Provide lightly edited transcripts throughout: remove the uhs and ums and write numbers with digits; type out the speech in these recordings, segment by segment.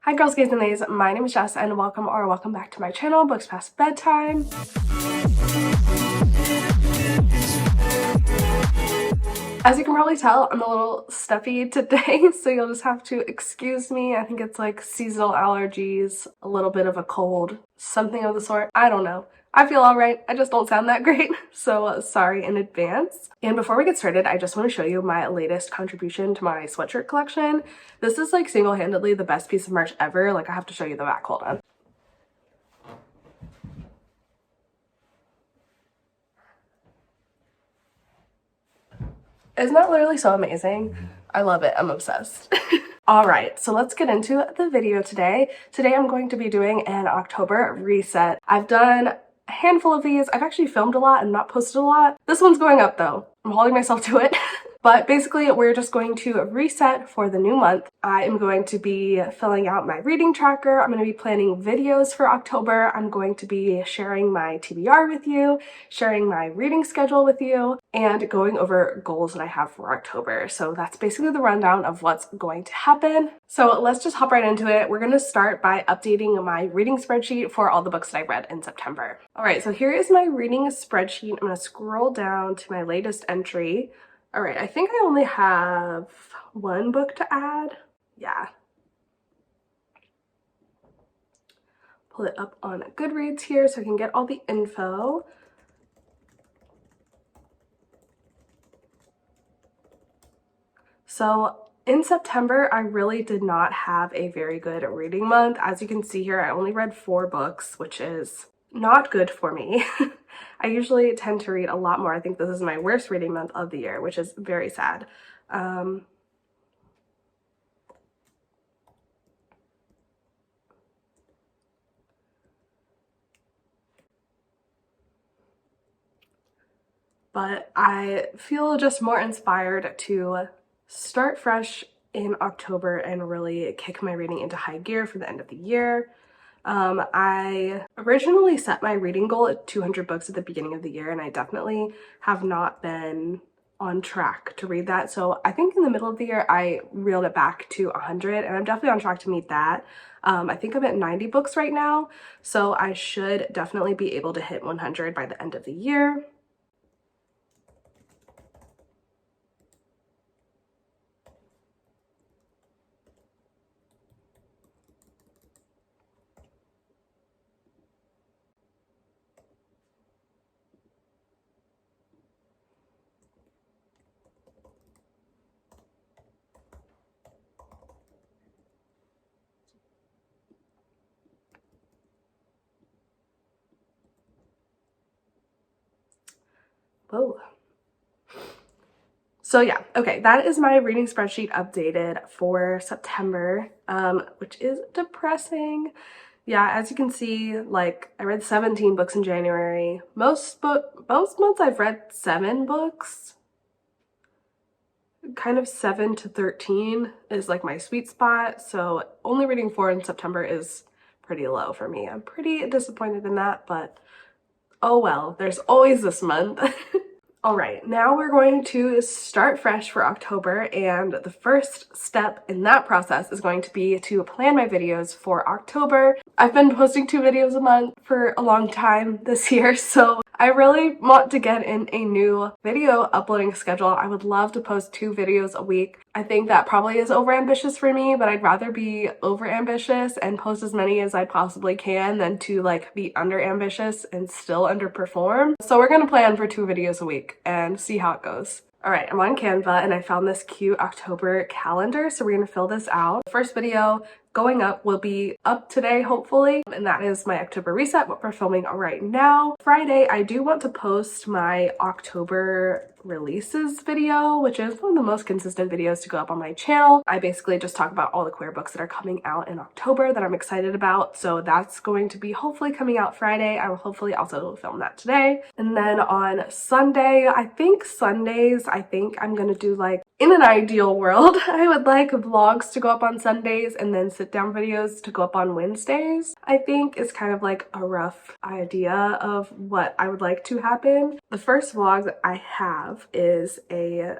Hi girls, gays, and theys, my name is Jess and welcome back to my channel, Books Past Bedtime. As you can probably tell, I'm a little stuffy today, so you'll just have to excuse me. I think it's like seasonal allergies, a little bit of a cold, something of the sort. I don't know. I feel alright, I just don't sound that great, so sorry in advance. And before we get started, I just want to show you my latest contribution to my sweatshirt collection. This is like single-handedly the best piece of merch ever. Like, I have to show you the back, hold on. Isn't that literally so amazing? I love it, I'm obsessed. Alright, so let's get into the video today. Today I'm going to be doing an October reset. I've done a handful of these. I've actually filmed a lot and not posted a lot. This one's going up though. I'm holding myself to it. But basically, we're just going to reset for the new month. I am going to be filling out my reading tracker. I'm going to be planning videos for October. I'm going to be sharing my TBR with you, sharing my reading schedule with you, and going over goals that I have for October. So that's basically the rundown of what's going to happen. So let's just hop right into it. We're going to start by updating my reading spreadsheet for all the books that I read in September. All right, so here is my reading spreadsheet. I'm going to scroll down to my latest entry. All right, I think I only have one book to add. Yeah. Pull it up on Goodreads here so I can get all the info. So in September, I really did not have a very good reading month. As you can see here, I only read 4 books, which is not good for me. I usually tend to read a lot more. I think this is my worst reading month of the year, which is very sad. But I feel just more inspired to start fresh in October and really kick my reading into high gear for the end of the year. I originally set my reading goal at 200 books at the beginning of the year, and I definitely have not been on track to read that. So I think in the middle of the year, I reeled it back to 100, and I'm definitely on track to meet that. I think I'm at 90 books right now, so I should definitely be able to hit 100 by the end of the year. Whoa. So yeah, okay, that is my reading spreadsheet updated for September, which is depressing. Yeah, as you can see, like, I read 17 books in January. Most months I've read 7 books. Kind of 7 to 13 is like my sweet spot, so only reading 4 in September is pretty low for me. I'm pretty disappointed in that, but oh well, there's always this month. All right, now we're going to start fresh for October, and the first step in that process is going to be to plan my videos for October. I've been posting 2 videos a month for a long time this year, so I really want to get in a new video uploading schedule. I would love to post 2 videos a week. I think that probably is overambitious for me, but I'd rather be overambitious and post as many as I possibly can than to like be underambitious and still underperform. So we're gonna plan for 2 videos a week and see how it goes. All right, I'm on Canva and I found this cute October calendar, so we're gonna fill this out. The first video going up will be up today, hopefully, and that is my October reset, what we're filming right now. Friday, I do want to post my October releases video, which is one of the most consistent videos to go up on my channel. I basically just talk about all the queer books that are coming out in October that I'm excited about, so that's going to be hopefully coming out Friday. I will hopefully also film that today. And then on Sunday, I think Sundays, I'm gonna do, like, in an ideal world, I would like vlogs to go up on Sundays and then sit down videos to go up on Wednesdays. I think is kind of like a rough idea of what I would like to happen. The first vlog that I have is a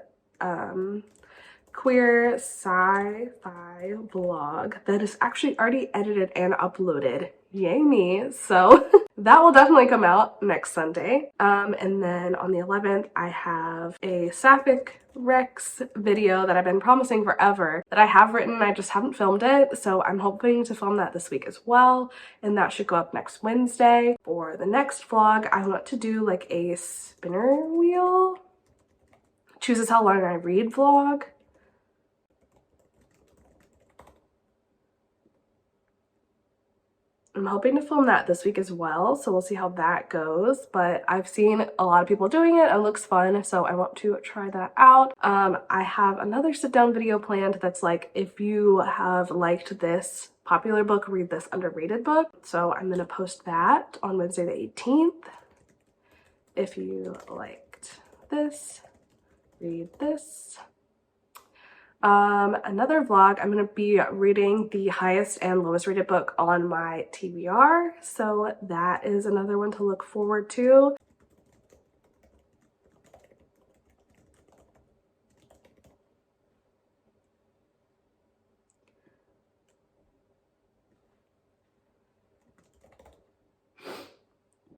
queer sci-fi vlog that is actually already edited and uploaded. Yay me. So that will definitely come out next Sunday. And then on the 11th, I have a Sapphic Rex video that I've been promising forever that I have written. I just haven't filmed it. So I'm hoping to film that this week as well. And that should go up next Wednesday. For the next vlog, I want to do like a spinner wheel. Chooses how long I read vlog. I'm hoping to film that this week as well, so we'll see how that goes, but I've seen a lot of people doing it. It looks fun, so I want to try that out. I have another sit-down video planned that's like, if you have liked this popular book, read this underrated book. So I'm gonna post that on Wednesday the 18th. If you liked this, read this. Another vlog, I'm going to be reading the highest and lowest rated book on my TBR, so that is another one to look forward to.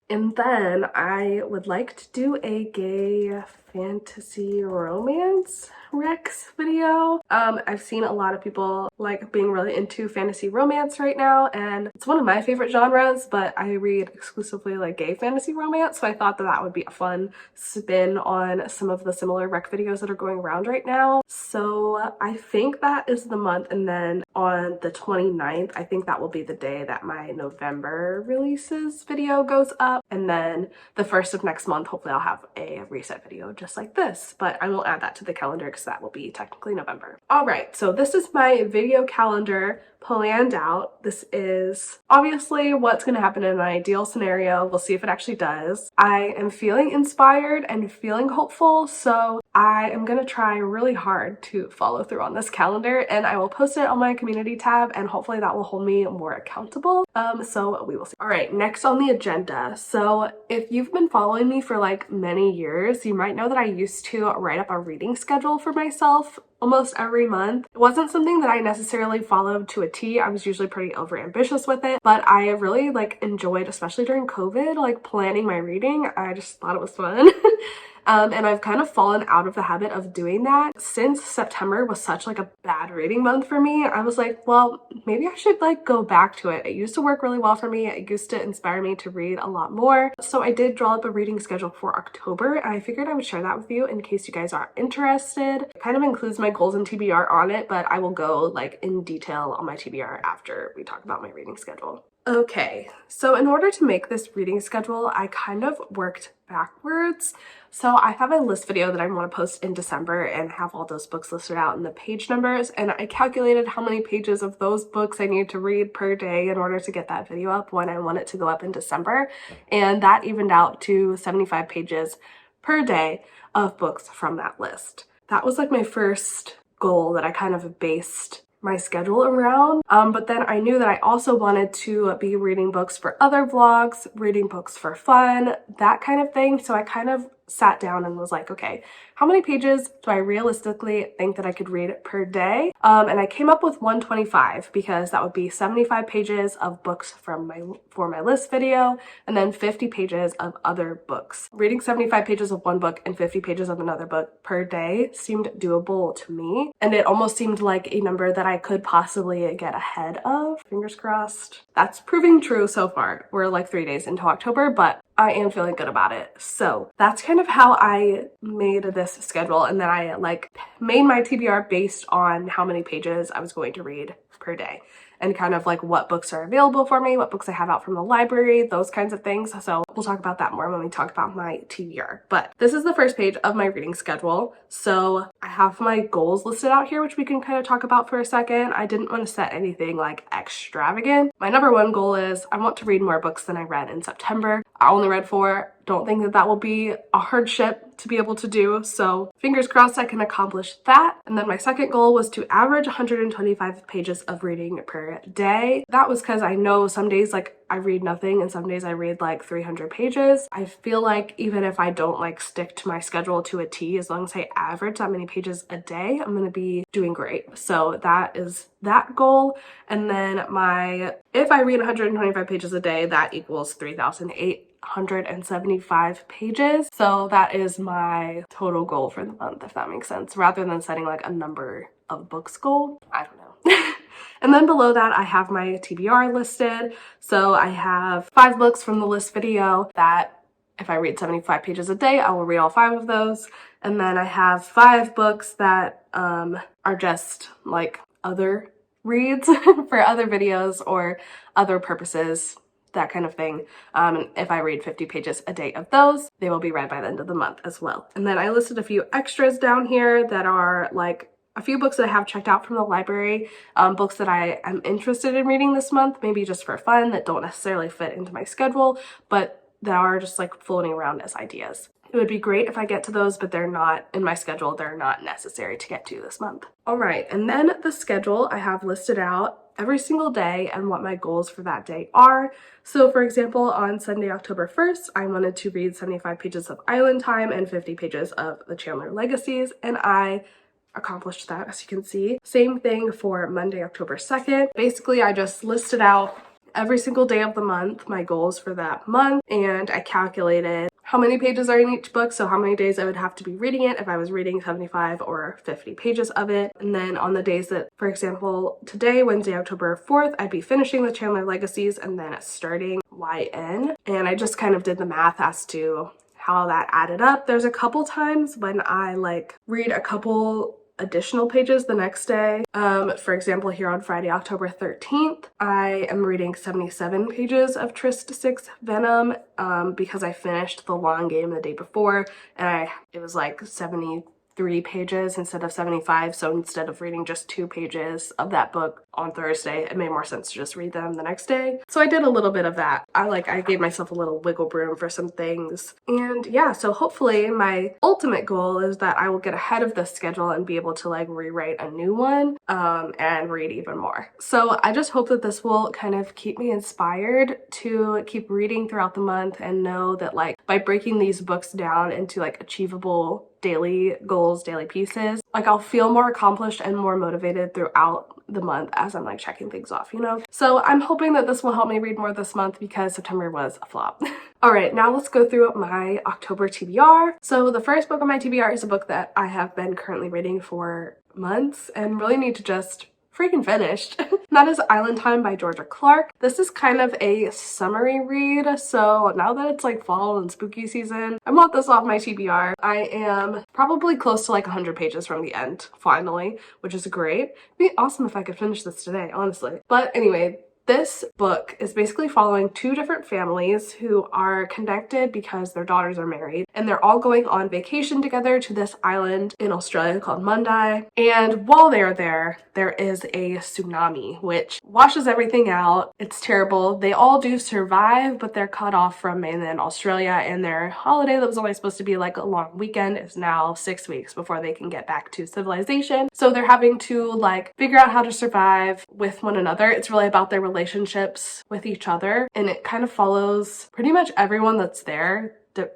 And then I would like to do a gay fantasy romance Rex video. I've seen a lot of people like being really into fantasy romance right now, and it's one of my favorite genres, but I read exclusively like gay fantasy romance, so I thought that that would be a fun spin on some of the similar rec videos that are going around right now. So I think that is the month, and then on the 29th, I think that will be the day that my November releases video goes up, and then the 1st of next month, hopefully I'll have a reset video just like this, but I will add that to the calendar because that will be technically November. All right, so this is my video calendar planned out. This is obviously what's going to happen in an ideal scenario. We'll see if it actually does. I am feeling inspired and feeling hopeful, so I am going to try really hard to follow through on this calendar, and I will post it on my community tab, and hopefully that will hold me more accountable. So we will see. All right, next on the agenda. So if you've been following me for like many years, you might know that I used to write up a reading schedule for myself almost every month. It wasn't something that I necessarily followed to a T. I was usually pretty over ambitious with it, but I really like enjoyed, especially during COVID, like planning my reading. I just thought it was fun. And I've kind of fallen out of the habit of doing that. Since September was such like a bad reading month for me, I was like, well, maybe I should like go back to it. It used to work really well for me. It used to inspire me to read a lot more. So I did draw up a reading schedule for October, and I figured I would share that with you in case you guys are interested. It kind of includes my goals and TBR on it, but I will go like in detail on my TBR after we talk about my reading schedule. Okay, so in order to make this reading schedule, I kind of worked backwards. So I have a list video that I want to post in December and have all those books listed out in the page numbers, and I calculated how many pages of those books I need to read per day in order to get that video up when I want it to go up in December, and that evened out to 75 pages per day of books from that list. That was like my first goal that I kind of based my schedule around, but then I knew that I also wanted to be reading books for other vlogs, reading books for fun, that kind of thing. So I kind of sat down and was like, okay, how many pages do I realistically think that I could read per day? And I came up with 125 because that would be 75 pages of books for my list video, and then 50 pages of other books. Reading 75 pages of one book and 50 pages of another book per day seemed doable to me, and it almost seemed like a number that I could possibly get ahead of. Fingers crossed. That's proving true so far. We're like 3 days into October, but I am feeling good about it. So that's kind of how I made this schedule, and then I like made my TBR based on how many pages I was going to read per day, and kind of like what books are available for me, what books I have out from the library, those kinds of things. So we'll talk about that more when we talk about my TBR. But this is the first page of my reading schedule. So I have my goals listed out here, which we can kind of talk about for a second. I didn't want to set anything like extravagant. My number one goal is I want to read more books than I read in September. I only read 4. Don't think that that will be a hardship to be able to do, so fingers crossed I can accomplish that. And then my second goal was to average 125 pages of reading per day. That was because I know some days like I read nothing, and some days I read like 300 pages. I feel like even if I don't like stick to my schedule to a T, as long as I average that many pages a day, I'm gonna be doing great. So that is that goal. And then if I read 125 pages a day, that equals 3,875 pages. So that is my total goal for the month, if that makes sense, rather than setting like a number of books goal. I don't know. And then below that, I have my TBR listed. So I have 5 books from the list video that if I read 75 pages a day, I will read all 5 of those. And then I have 5 books that are just like other reads for other videos or other purposes, that kind of thing. And if I read 50 pages a day of those, they will be read by the end of the month as well. And then I listed a few extras down here that are like a few books that I have checked out from the library, books that I am interested in reading this month, maybe just for fun, that don't necessarily fit into my schedule, but that are just like floating around as ideas. It would be great if I get to those, but they're not in my schedule. They're not necessary to get to this month. All right, and then the schedule I have listed out every single day and what my goals for that day are. So for example, on Sunday, October 1st, I wanted to read 75 pages of Island Time and 50 pages of the Chandler Legacies, and I accomplished that, as you can see. Same thing for Monday, October 2nd. Basically, I just listed out every single day of the month, my goals for that month, and I calculated how many pages are in each book, so how many days I would have to be reading it if I was reading 75 or 50 pages of it. And then on the days that, for example, today, Wednesday, October 4th, I'd be finishing the Chandler Legacies and then starting YN. And I just kind of did the math as to how that added up. There's a couple times when I like read a couple additional pages the next day. For example, here on Friday, October 13th, I am reading 77 pages of Trist 6 Venom because I finished the long game the day before, and it was like 73 pages instead of 75, so instead of reading just 2 pages of that book on Thursday, it made more sense to just read them the next day. So I did a little bit of that. I gave myself a little wiggle room for some things. And yeah, so hopefully my ultimate goal is that I will get ahead of this schedule and be able to like rewrite a new one and read even more. So I just hope that this will kind of keep me inspired to keep reading throughout the month and know that like by breaking these books down into like achievable daily goals, daily pieces, like I'll feel more accomplished and more motivated throughout the month as I'm like checking things off, you know? So I'm hoping that this will help me read more this month because September was a flop. All right, now let's go through my October TBR. So the first book on my TBR is a book that I have been currently reading for months and really need to just freaking finished. That is Island Time by Georgia Clark. This is kind of a summary read, so now that it's like fall and spooky season, I want this off my TBR. I am probably close to like 100 pages from the end, finally, which is great. It'd be awesome if I could finish this today, honestly. But anyway, this book is basically following 2 different families who are connected because their daughters are married, and they're all going on vacation together to this island in Australia called Monday. And while they're there, there is a tsunami which washes everything out. It's terrible. They all do survive, but they're cut off from mainland Australia, and their holiday that was only supposed to be like a long weekend is now 6 weeks before they can get back to civilization. So they're having to like figure out how to survive with one another. It's really about their relationships with each other, and it kind of follows pretty much everyone that's there.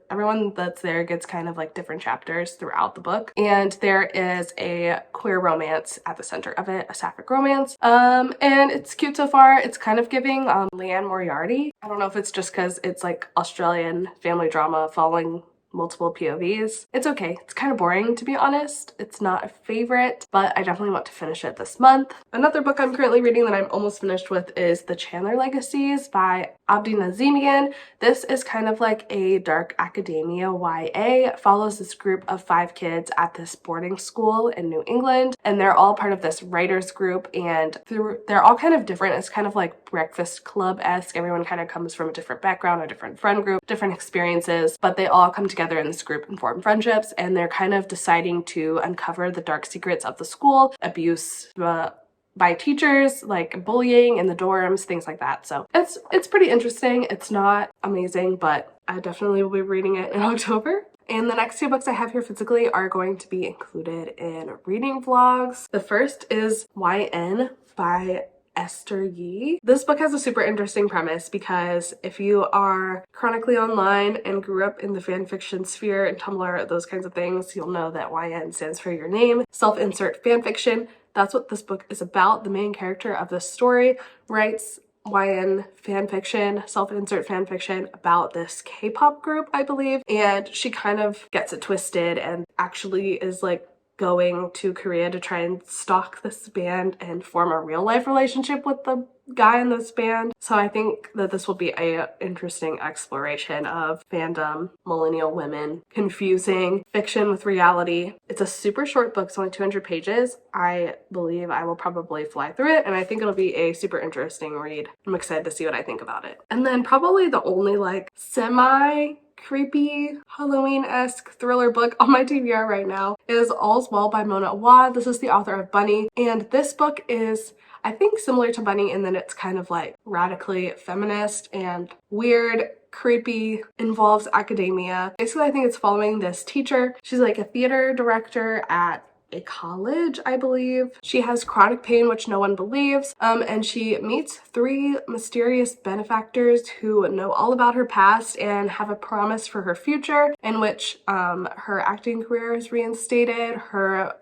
Everyone that's there gets kind of like different chapters throughout the book, and there is a queer romance at the center of it, a sapphic romance, and it's cute so far. It's kind of giving Leanne Moriarty. I don't know if it's just because it's like Australian family drama following multiple POVs. It's okay. It's kind of boring, to be honest. It's not a favorite, but I definitely want to finish it this month. Another book I'm currently reading that I'm almost finished with is The Chandler Legacies by Abdi Nazemian. This is kind of like a dark academia YA. It follows this group of 5 kids at this boarding school in New England, and they're all part of this writers group, and they're all kind of different. It's kind of like Breakfast Club-esque. Everyone kind of comes from a different background, a different friend group, different experiences, but they all come together in this group and form friendships, and they're kind of deciding to uncover the dark secrets of the school, abuse by teachers, like bullying in the dorms, things like that. So it's pretty interesting. It's not amazing, but I definitely will be reading it in October. And the next 2 books I have here physically are going to be included in reading vlogs. The first is YN by Esther Yee. This book has a super interesting premise because if you are chronically online and grew up in the fanfiction sphere and Tumblr, those kinds of things, you'll know that YN stands for your name, self-insert fanfiction. That's what this book is about. The main character of this story writes YN fanfiction, self-insert fanfiction about this K-pop group, I believe, and she kind of gets it twisted and actually is like going to Korea to try and stalk this band and form a real life relationship with the guy in this band. So I think that this will be a interesting exploration of fandom, millennial women, confusing fiction with reality. It's a super short book, it's only 200 pages. I believe I will probably fly through it, and I think it'll be a super interesting read. I'm excited to see what I think about it. And then probably the only like semi-creepy Halloween-esque thriller book on my TBR right now is All's Well by Mona Awad. This is the author of Bunny, and this book is, I think, similar to Bunny in that it's kind of like radically feminist and weird, creepy, involves academia. Basically, I think it's following this teacher. She's like a theater director at a college, I believe. She has chronic pain, which no one believes, and she meets 3 mysterious benefactors who know all about her past and have a promise for her future, in which her acting career is reinstated, her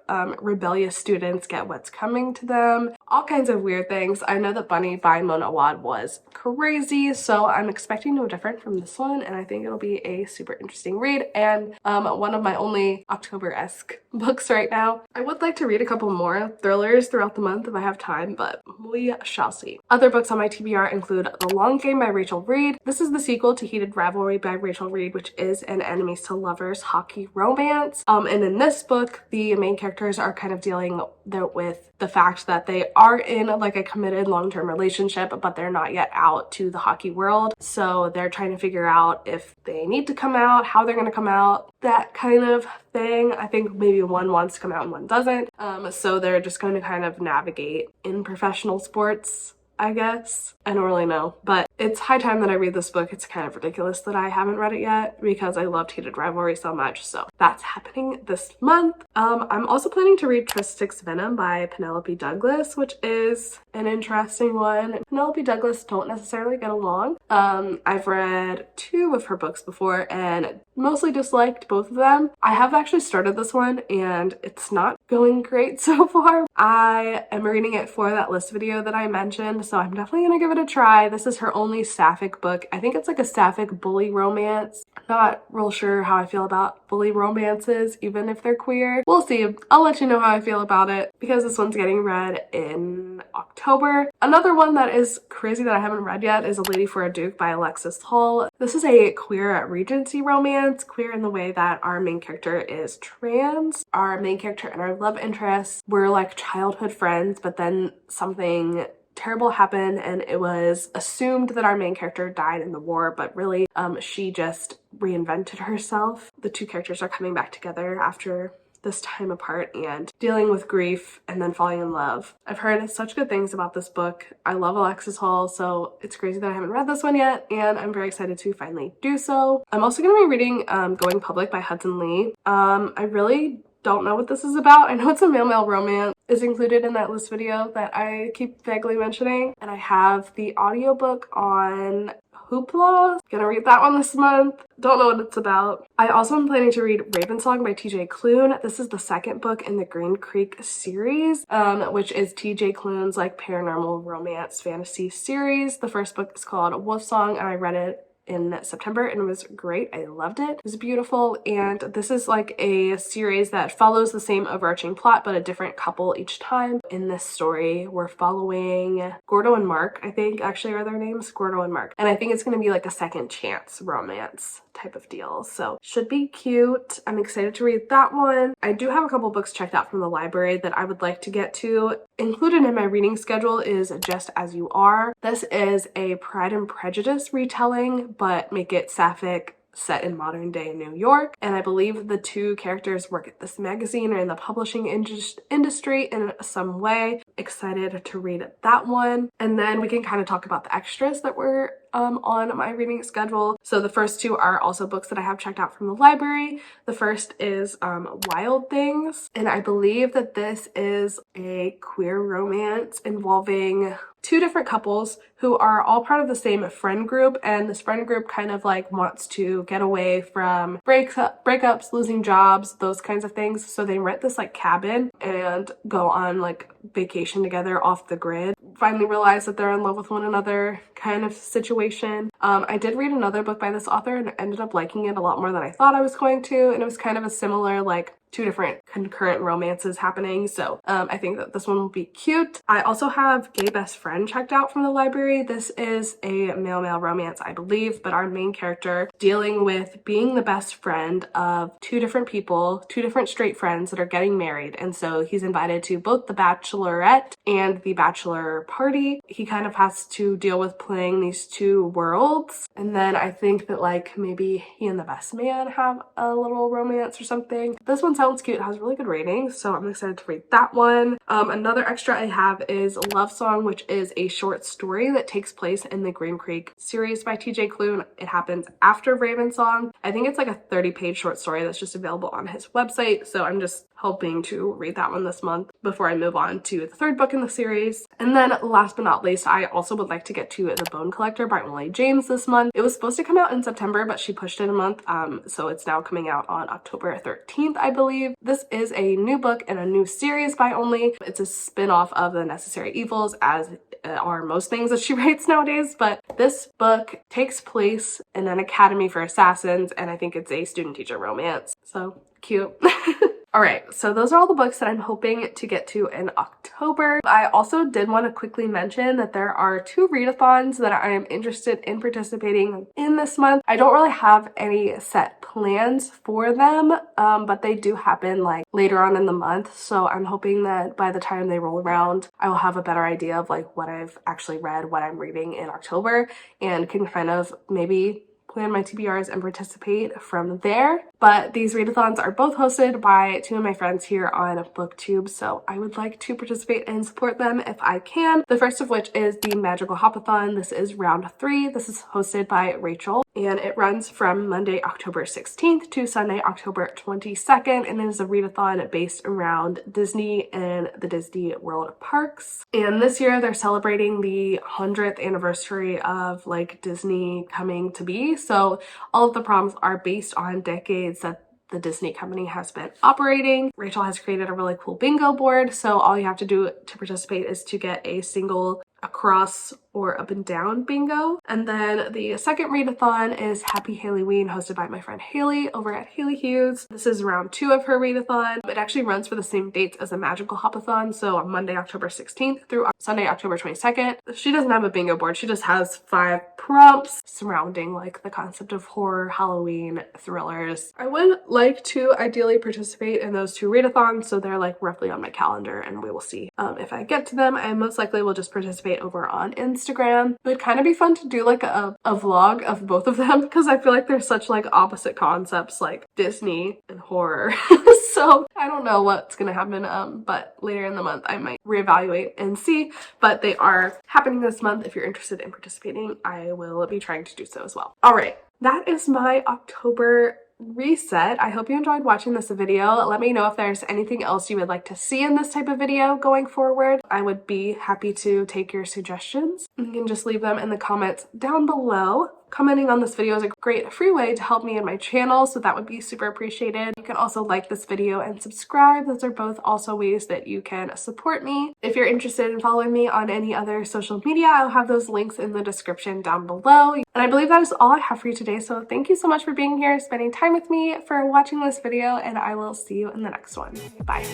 rebellious students get what's coming to them, all kinds of weird things. I know that Bunny by Mona Awad was crazy, so I'm expecting no different from this one, and I think it'll be a super interesting read and one of my only October-esque books right now. I would like to read a couple more thrillers throughout the month if I have time, but we shall see. Other books on my TBR include The Long Game by Rachel Reed. This is the sequel to Heated Rivalry by Rachel Reed, which is an enemies to lovers hockey romance. And in this book, the main characters are kind of dealing with the fact that they are in like a committed long-term relationship, but they're not yet out to the hockey world. So they're trying to figure out if they need to come out, how they're going to come out, that kind of thing. I think maybe one wants to come out and one doesn't. So they're just going to kind of navigate in professional sports, I guess. I don't really know, but it's high time that I read this book. It's kind of ridiculous that I haven't read it yet because I loved Heated Rivalry so much, so that's happening this month. I'm also planning to read Tristic's Venom by Penelope Douglas, which is an interesting one. Penelope Douglas don't necessarily get along. I've read 2 of her books before and mostly disliked both of them. I have actually started this one and it's not going great so far. I am reading it for that list video that I mentioned, so I'm definitely gonna give it a try. This is her only sapphic book. I think it's like a sapphic bully romance. Not real sure how I feel about bully romances, even if they're queer. We'll see. I'll let you know how I feel about it because this one's getting read in October. Another one that is crazy that I haven't read yet is A Lady for a Duke by Alexis Hull. This is a queer Regency romance, queer in the way that our main character is trans. Our main character and our love interest were like childhood friends, but then something terrible happened and it was assumed that our main character died in the war, but really she just reinvented herself. The 2 characters are coming back together after this time apart and dealing with grief and then falling in love. I've heard such good things about this book. I love Alexis Hull, so it's crazy that I haven't read this one yet, and I'm very excited to finally do so. I'm also going to be reading Going Public by Hudson Lee. I really don't know what this is about. I know it's a male-male romance. Is included in that list video that I keep vaguely mentioning, and I have the audiobook on Hoopla. Gonna read that one this month. Don't know what it's about. I also am planning to read Ravensong by TJ Klune. This is the 2nd book in the Green Creek series, which is TJ Klune's like paranormal romance fantasy series. The first book is called Wolf Song, and I read it in September and it was great. I loved it. It was beautiful, and this is like a series that follows the same overarching plot but a different couple each time. In this story we're following Gordo and Mark, I think actually are their names, Gordo and Mark, and I think it's going to be like a second chance romance type of deal, so should be cute. I'm excited to read that one. I do have a couple books checked out from the library that I would like to get to. Included in my reading schedule is Just As You Are. This is a Pride and Prejudice retelling, but make it sapphic, set in modern day New York, and I believe the 2 characters work at this magazine or in the publishing industry in some way. Excited to read that one, and then we can kind of talk about the extras that were on my reading schedule. So the first 2 are also books that I have checked out from the library. The first is Wild Things, and I believe that this is a queer romance involving two different couples who are all part of the same friend group, and this friend group kind of like wants to get away from breakups, losing jobs, those kinds of things. So they rent this like cabin and go on like vacation together off the grid. Finally realize that they're in love with one another kind of situation. I did read another book by this author and ended up liking it a lot more than I thought I was going to, and it was kind of a similar like two different concurrent romances happening. So I think that this one will be cute. I also have Gay Best Friend checked out from the library. This is a male-male romance, I believe, but our main character dealing with being the best friend of two different people, two different straight friends that are getting married. And so he's invited to both the bachelorette and the bachelor party. He kind of has to deal with playing these two worlds. And then I think that like maybe he and the best man have a little romance or something. This one sounds cute. It has really good ratings, so I'm excited to read that one. Another extra I have is Love Song, which is a short story that takes place in the Green Creek series by TJ Klune. It happens after Raven Song. I think it's like a 30-page short story that's just available on his website, so I'm just hoping to read that one this month before I move on to the third book in the series. And then last but not least, I also would like to get to The Bone Collector by Emily James this month. It was supposed to come out in September, but she pushed it a month, so it's now coming out on October 13th, I believe. This is a new book and a new series by Emily. It's a spin-off of The Necessary Evils, as are most things that she writes nowadays, but this book takes place in an academy for assassins, and I think it's a student-teacher romance. So cute. Alright, so those are all the books that I'm hoping to get to in October. I also did want to quickly mention that there are 2 readathons that I am interested in participating in this month. I don't really have any set plans for them, but they do happen like later on in the month, so I'm hoping that by the time they roll around, I will have a better idea of like what I've actually read, what I'm reading in October, and can kind of maybe plan my TBRs and participate from there. But these readathons are both hosted by 2 of my friends here on BookTube, so I would like to participate and support them if I can. The first of which is the Magical Hopathon. This is round 3. This is hosted by Rachel, and it runs from Monday, October 16th to Sunday, October 22nd, and it is a readathon based around Disney and the Disney World parks. And this year they're celebrating the 100th anniversary of like Disney coming to be, so all of the proms are based on decades that the Disney company has been operating. Rachel has created a really cool bingo board, so all you have to do to participate is to get a single across or up and down bingo. And then the second readathon is Happy Halloween, hosted by my friend Haley over at Hiiiii. This is round 2 of her readathon. It actually runs for the same dates as a Magical Hopathon, so on Monday, October 16th through Sunday, October 22nd. She doesn't have a bingo board, she just has 5 prompts surrounding like the concept of horror, Halloween, thrillers. I would like to ideally participate in those 2 readathons, so they're like roughly on my calendar, and we will see if I get to them. I most likely will just participate over on Instagram. It would kind of be fun to do like a vlog of both of them, because I feel like they're such like opposite concepts, like Disney and horror. So I don't know what's gonna happen, but later in the month I might reevaluate and see. But they are happening this month. If you're interested in participating, I will be trying to do so as well. All right, that is my October reset. I hope you enjoyed watching this video. Let me know if there's anything else you would like to see in this type of video going forward. I would be happy to take your suggestions. You can just leave them in the comments down below. Commenting on this video is a great free way to help me and my channel, so that would be super appreciated. You can also like this video and subscribe. Those are both also ways that you can support me. If you're interested in following me on any other social media, I'll have those links in the description down below. And I believe that is all I have for you today, so thank you so much for being here, spending time with me, for watching this video, and I will see you in the next one. Bye.